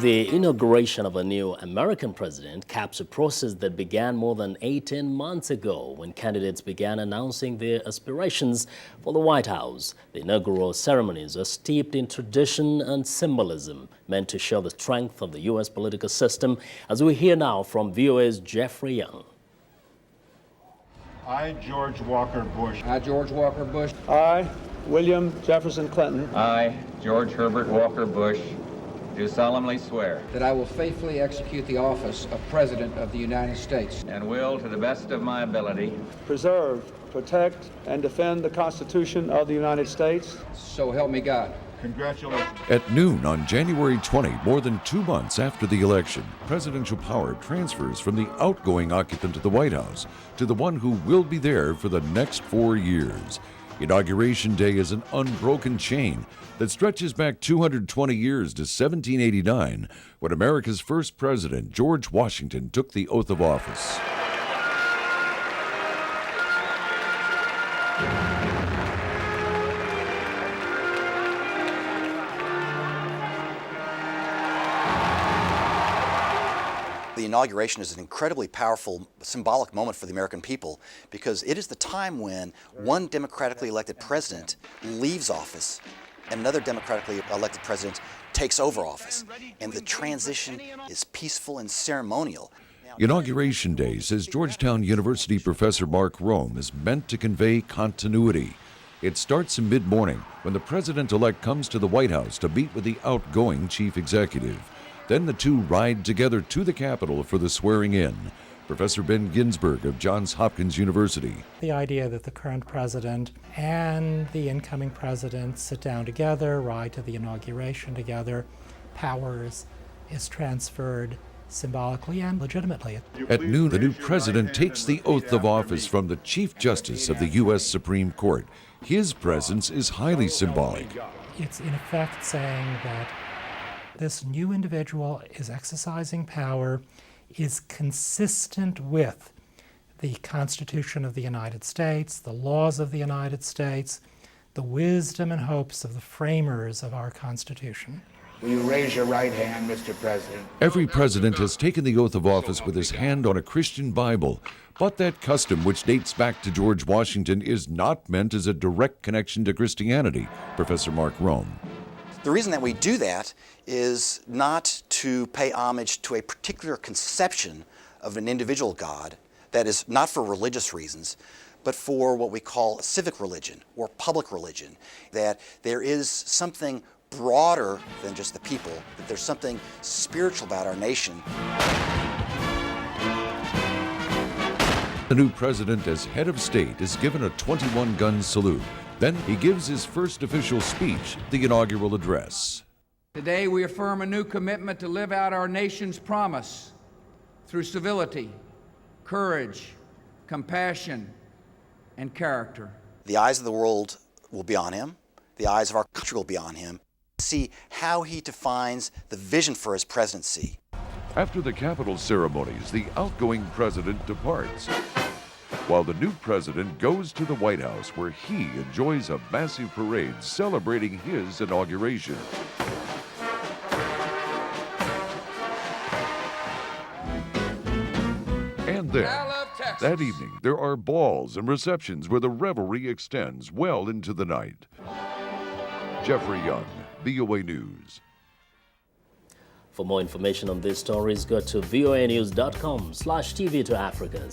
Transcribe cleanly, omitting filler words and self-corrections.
The inauguration of a new American president caps a process that began more than 18 months ago when candidates began announcing their aspirations for the White House. The inaugural ceremonies are steeped in tradition and symbolism, meant to show the strength of the U.S. political system, as we hear now from VOA's Jeffrey Young. I, George Walker Bush. I, George Walker Bush. I, William Jefferson Clinton. I, George Herbert Walker Bush, do solemnly swear that I will faithfully execute the office of President of the United States and will, to the best of my ability, Preserve, protect, and defend the Constitution of the United States. So help me God. Congratulations. At noon on January 20, more than 2 months after the election, presidential power transfers from the outgoing occupant of the White House to the one who will be there for the next 4 years. Inauguration Day is an unbroken chain that stretches back 220 years to 1789, when America's first president, George Washington, took the oath of office. The inauguration is an incredibly powerful symbolic moment for the American people because it is the time when one democratically elected president leaves office and another democratically elected president takes over office. And the transition is peaceful and ceremonial. Inauguration Day, says Georgetown University professor Mark Rome, is meant to convey continuity. It starts in mid-morning when the president-elect comes to the White House to meet with the outgoing chief executive. Then the two ride together to the Capitol for the swearing-in. Professor Ben Ginsberg of Johns Hopkins University. The idea that the current president and the incoming president sit down together, ride to the inauguration together, powers is transferred symbolically and legitimately. At noon, the new president takes the oath of office from the Chief Justice of the U.S. Supreme Court. His presence is highly symbolic. It's in effect saying that this new individual is exercising power, is consistent with the Constitution of the United States, the laws of the United States, the wisdom and hopes of the framers of our Constitution. Will you raise your right hand, Mr. President? Every president has taken the oath of office with his hand on a Christian Bible, but that custom, which dates back to George Washington, is not meant as a direct connection to Christianity, Professor Mark Rome. The reason that we do that is not to pay homage to a particular conception of an individual God that is not for religious reasons, but for what we call civic religion or public religion, that there is something broader than just the people, that there's something spiritual about our nation. The new president, as head of state, is given a 21-gun salute. Then he gives his first official speech, the inaugural address. Today we affirm a new commitment to live out our nation's promise through civility, courage, compassion, and character. The eyes of the world will be on him. The eyes of our country will be on him. See how he defines the vision for his presidency. After the Capitol ceremonies, the outgoing president departs, while the new president goes to the White House, where he enjoys a massive parade celebrating his inauguration. And then, that evening, there are balls and receptions where the revelry extends well into the night. Jeffrey Young, VOA News. For more information on these stories, go to voanews.com/TV to Africa.